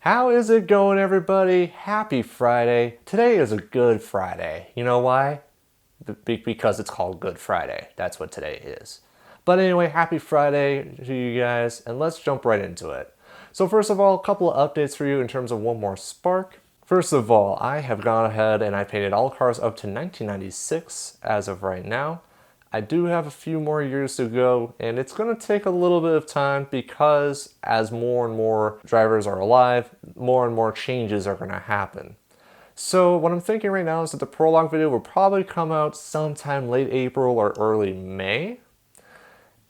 How is it going, everybody? Happy Friday. Today is a good Friday. You know why? Because it's called Good Friday. That's what today is. But anyway, happy Friday to you guys, and let's jump right into it. So first of all, a couple of updates for you in terms of One More Spark. First of all, I have gone ahead and I painted all cars up to 1996 as of right now. I do have a few more years to go, and it's going to take a little bit of time because as more and more drivers are alive, more and more changes are going to happen. So what I'm thinking right now is that the prologue video will probably come out sometime late April or early May,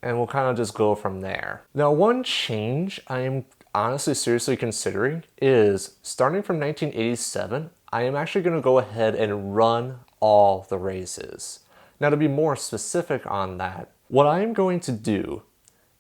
and we'll kind of just go from there. Now, one change I am honestly seriously considering is starting from 1987, I am actually going to go ahead and run all the races. Now, to be more specific on that, what I am going to do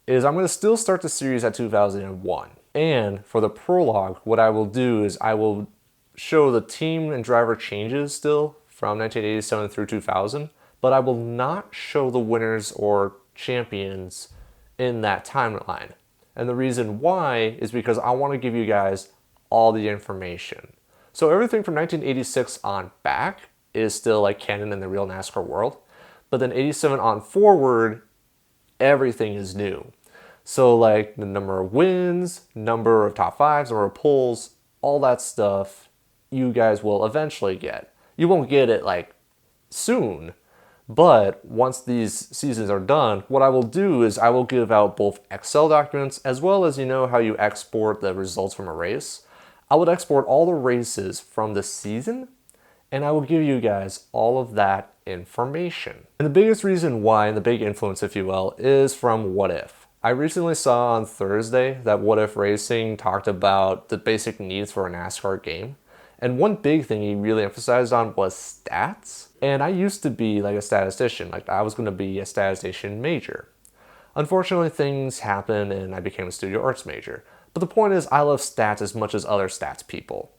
is I'm going to still start the series at 2001. And for the prologue, what I will do is I will show the team and driver changes still from 1987 through 2000, but I will not show the winners or champions in that timeline. And the reason why is because I want to give you guys all the information. So everything from 1986 on back is still like canon in the real NASCAR world. But then 87 on forward, everything is new. So like the number of wins, number of top fives, number of pulls, all that stuff you guys will eventually get. You won't get it like soon, but once these seasons are done, what I will do is I will give out both Excel documents as well as, you know how you export the results from a race. I would export all the races from the season, and I will give you guys all of that information. And the biggest reason why, and the big influence, if you will, is from What If. I recently saw on Thursday that What If Racing talked about the basic needs for a NASCAR game. And one big thing he really emphasized on was stats. And I used to be like a statistician, like I was going to be a statistician major. Unfortunately, things happened and I became a studio arts major. But the point is, I love stats as much as other stats people.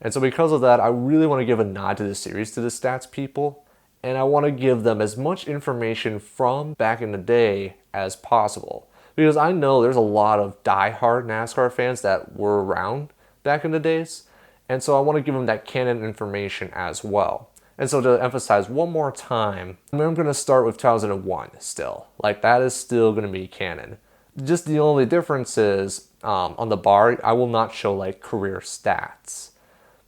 And so because of that, I really want to give a nod to this series to the stats people. And I want to give them as much information from back in the day as possible. Because I know there's a lot of die-hard NASCAR fans that were around back in the days. And so I want to give them that canon information as well. And so to emphasize one more time, I'm going to start with 2001 still. Like that is still going to be canon. Just the only difference is on the bar, I will not show like career stats.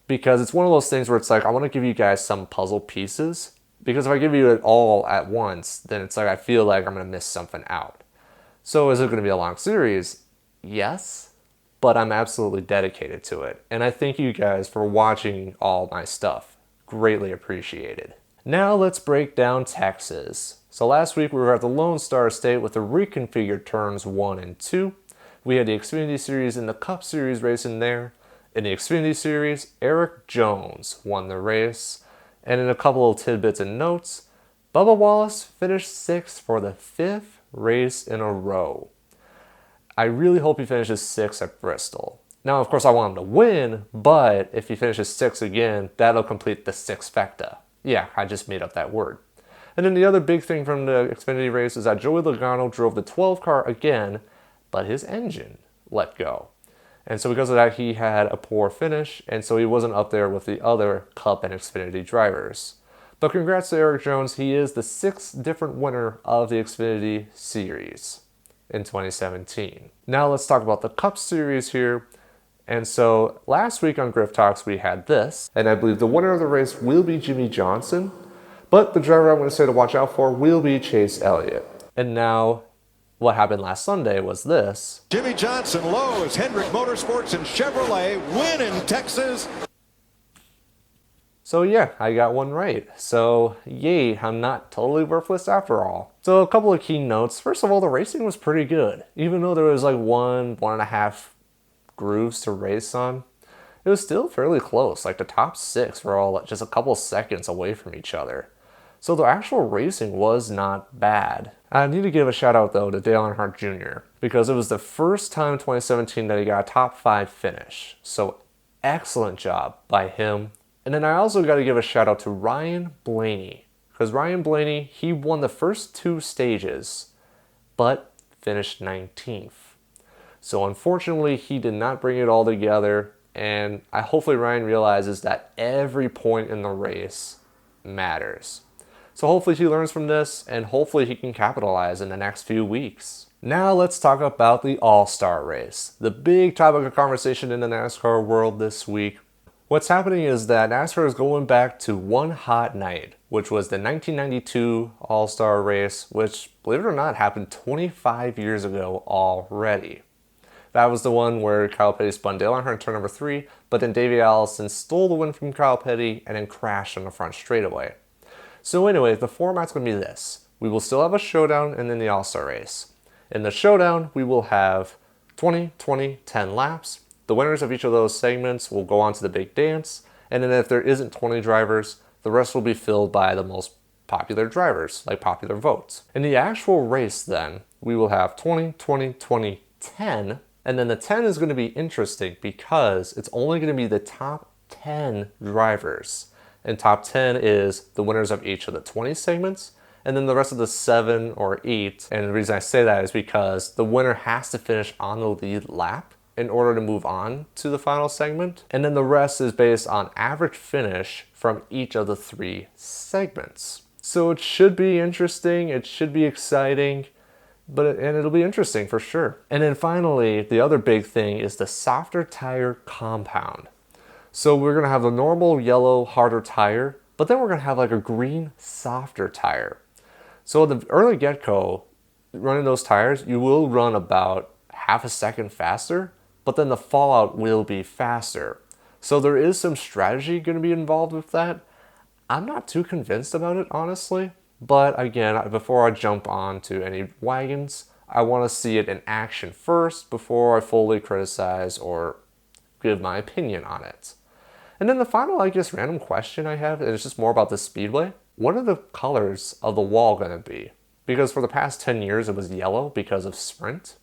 Because it's one of those things where it's like, I want to give you guys some puzzle pieces. Because if I give you it all at once, then it's like I feel like I'm going to miss something out. So is it going to be a long series? Yes, but I'm absolutely dedicated to it. And I thank you guys for watching all my stuff. Greatly appreciated. Now let's break down Texas. So last week we were at the Lone Star State with the reconfigured turns 1 and 2. We had the Xfinity Series and the Cup Series racing there. In the Xfinity Series, Eric Jones won the race. And in a couple of tidbits and notes, Bubba Wallace finished 6th for the 5th race in a row. I really hope he finishes 6th at Bristol. Now, of course, I want him to win, but if he finishes 6th again, that'll complete the sixfecta. Yeah, I just made up that word. And then the other big thing from the Xfinity race is that Joey Logano drove the 12 car again, but his engine let go. And so because of that, he had a poor finish, and so he wasn't up there with the other Cup and Xfinity drivers. But congrats to Eric Jones, he is the 6th different winner of the Xfinity Series in 2017. Now let's talk about the Cup Series here. And so last week on Grifftalks we had this, and I believe the winner of the race will be Jimmy Johnson, but the driver I'm going to say to watch out for will be Chase Elliott. And now what happened last Sunday was this. Jimmy Johnson low as Hendrick Motorsports and Chevrolet win in Texas. So yeah, I got one right. So yay, I'm not totally worthless after all. So a couple of key notes. First of all, the racing was pretty good. Even though there was like one and a half grooves to race on, it was still fairly close. Like the top 6 were all just a couple seconds away from each other. So the actual racing was not bad. I need to give a shout out though to Dale Earnhardt Jr. because it was the first time in 2017 that he got a top 5 finish. So excellent job by him. And then I also got to give a shout out to Ryan Blaney because Ryan Blaney, he won the first 2 stages, but finished 19th. So unfortunately, he did not bring it all together And hopefully Ryan realizes that every point in the race matters. So hopefully he learns from this, and hopefully he can capitalize in the next few weeks. Now let's talk about the AllStar Race, the big topic of conversation in the NASCAR world this week. What's happening is that NASCAR is going back to one hot night, which was the 1992 AllStar Race, which, believe it or not, happened 25 years ago already. That was the one where Kyle Petty spun Dale Earnhardt in turn number 3, but then Davey Allison stole the win from Kyle Petty and then crashed on the front straightaway. So anyway, the format's going to be this. We will still have a showdown and then the All-Star Race. In the showdown, we will have 20, 20, 10 laps. The winners of each of those segments will go on to the big dance, and then if there isn't 20 drivers, the rest will be filled by the most popular drivers, like popular votes. In the actual race then, we will have 20, 20, 20, 10, and then the 10 is going to be interesting because it's only going to be the top 10 drivers. And top 10 is the winners of each of the 20 segments, and then the rest of the 7 or 8. And the reason I say that is because the winner has to finish on the lead lap in order to move on to the final segment. And then the rest is based on average finish from each of the 3 segments. So it should be interesting, it should be exciting, and it'll be interesting for sure. And then finally, the other big thing is the softer tire compound. So we're going to have the normal yellow harder tire, but then we're going to have like a green softer tire. So in the early get-go, running those tires, you will run about half a second faster, but then the fallout will be faster. So there is some strategy going to be involved with that. I'm not too convinced about it, honestly. But again, before I jump on to any wagons, I want to see it in action first before I fully criticize or give my opinion on it. And then the final, random question I have, and it's just more about the speedway. What are the colors of the wall going to be? Because for the past 10 years, it was yellow because of sprint.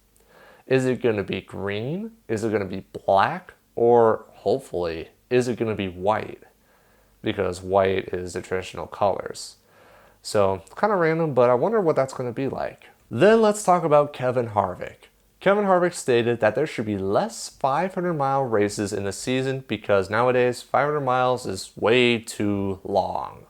Is it going to be green? Is it going to be black? Or hopefully, is it going to be white? Because white is the traditional colors. So kind of random, but I wonder what that's going to be like. Then let's talk about Kevin Harvick. Kevin Harvick stated that there should be less 500-mile races in the season because nowadays 500 miles is way too long.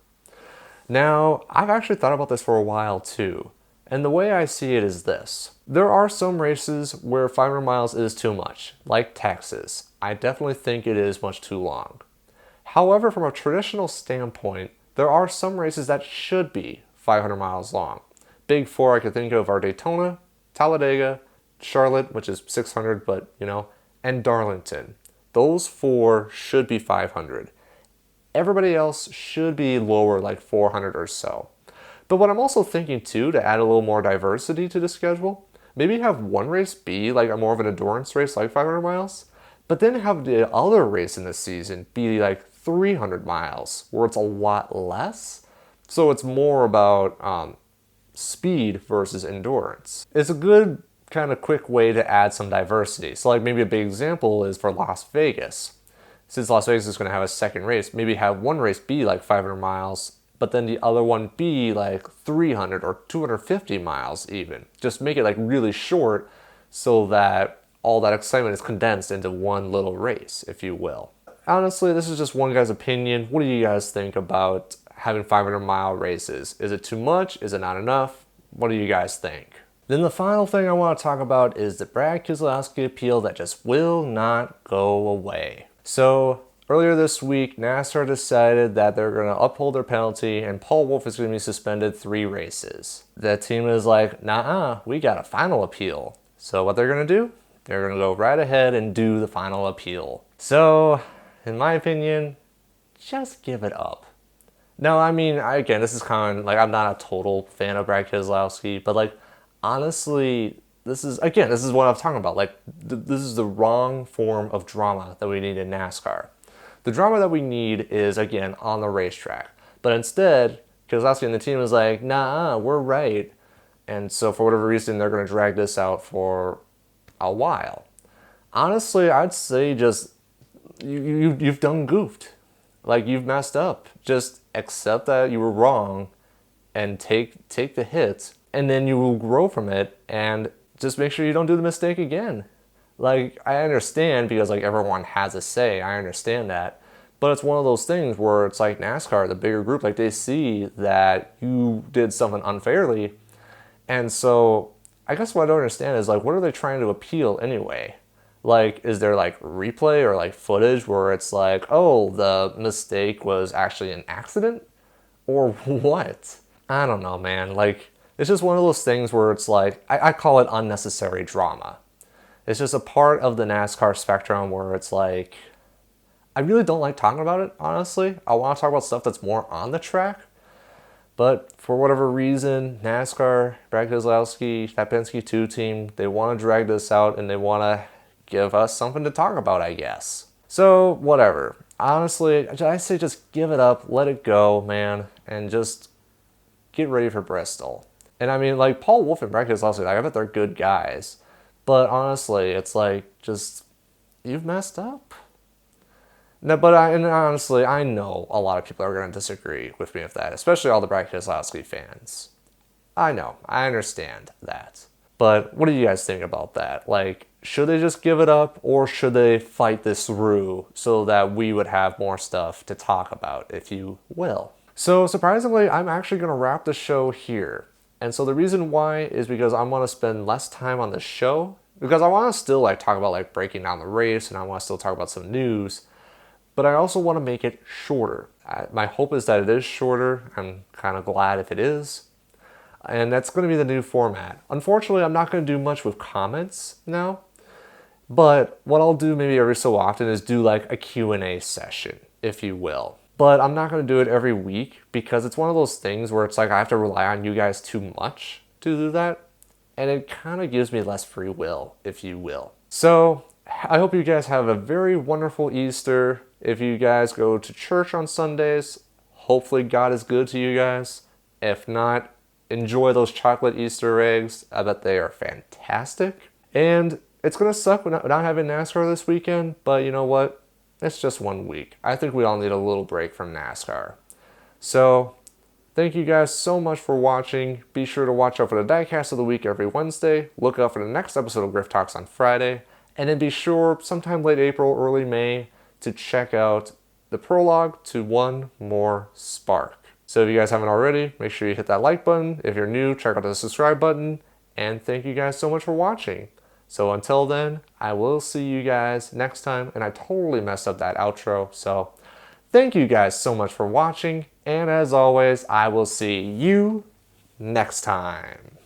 Now, I've actually thought about this for a while too, and the way I see it is this. There are some races where 500 miles is too much, like Texas. I definitely think it is much too long. However, from a traditional standpoint, there are some races that should be 500 miles long. Big 4 I could think of are Daytona, Talladega, Charlotte, which is 600, but and Darlington. Those 4 should be 500. Everybody else should be lower, like 400 or so. But what I'm also thinking too, to add a little more diversity to the schedule, maybe have one race be like a more of an endurance race, like 500 miles, but then have the other race in the season be like 300 miles, where it's a lot less. So it's more about speed versus endurance. It's a good kind of quick way to add some diversity. So like maybe a big example is for Las Vegas. Since Las Vegas is going to have a second race, maybe have one race be like 500 miles, but then the other one be like 300 or 250 miles even. Just make it like really short so that all that excitement is condensed into one little race, if you will. Honestly, this is just one guy's opinion. What do you guys think about having 500-mile races? Is it too much? Is it not enough? What do you guys think? Then the final thing I want to talk about is the Brad Keselowski appeal that just will not go away. So earlier this week, NASCAR decided that they're going to uphold their penalty and Paul Wolfe is going to be suspended 3 races. The team is like, nah, we got a final appeal. So what they're going to do? They're going to go right ahead and do the final appeal. So, in my opinion, just give it up. Now, again, this is kind of like, I'm not a total fan of Brad Keselowski, but honestly, this is what I'm talking about. This is the wrong form of drama that we need in NASCAR. The drama that we need is, again, on the racetrack. But instead, Keselowski and the team is like, nah, we're right. And so for whatever reason, they're going to drag this out for a while. Honestly, I'd say just, you've done goofed. You've messed up. Just accept that you were wrong and take the hits, and then you will grow from it, and just make sure you don't do the mistake again. Like, I understand because, like, everyone has a say. I understand that. But it's one of those things where it's like NASCAR, the bigger group, like, they see that you did something unfairly. And so, I guess what I don't understand is, like, what are they trying to appeal anyway? Like, is there, like, replay or, like, footage where it's like, oh, the mistake was actually an accident? Or what? I don't know, man. Like, it's just one of those things where it's like, I call it unnecessary drama. It's just a part of the NASCAR spectrum where it's like, I really don't like talking about it, honestly. I want to talk about stuff that's more on the track. But for whatever reason, NASCAR, Brad Keselowski, that Penske 2 team, they want to drag this out and they want to give us something to talk about, I guess. So, whatever. Honestly, I say just give it up, let it go, man, and just get ready for Bristol. And I mean, like, Paul Wolfe and Brad Keselowski, like, I bet they're good guys. But honestly, it's like, just, you've messed up. No, but honestly, I know a lot of people are going to disagree with me with that, especially all the Brad Keselowski fans. I know, I understand that. But what do you guys think about that? Like, should they just give it up, or should they fight this through so that we would have more stuff to talk about, if you will? So surprisingly, I'm actually going to wrap the show here. And so the reason why is because I want to spend less time on the show, because I want to still like talk about like breaking down the race, and I want to still talk about some news, but I also want to make it shorter. My hope is that it is shorter. I'm kind of glad if it is. And that's going to be the new format. Unfortunately, I'm not going to do much with comments now, but what I'll do maybe every so often is do like a Q&A session, if you will. But I'm not going to do it every week because it's one of those things where it's like I have to rely on you guys too much to do that. And it kind of gives me less free will, if you will. So I hope you guys have a very wonderful Easter. If you guys go to church on Sundays, hopefully God is good to you guys. If not, enjoy those chocolate Easter eggs. I bet they are fantastic. And it's going to suck not having NASCAR this weekend, but you know what? It's just 1 week. I think we all need a little break from NASCAR. So, thank you guys so much for watching. Be sure to watch out for the Diecast of the Week every Wednesday. Look out for the next episode of Grifftalks on Friday. And then be sure, sometime late April, early May, to check out the prologue to One More Spark. So if you guys haven't already, make sure you hit that like button. If you're new, check out the subscribe button. And thank you guys so much for watching. So until then, I will see you guys next time. And I totally messed up that outro. So thank you guys so much for watching. And as always, I will see you next time.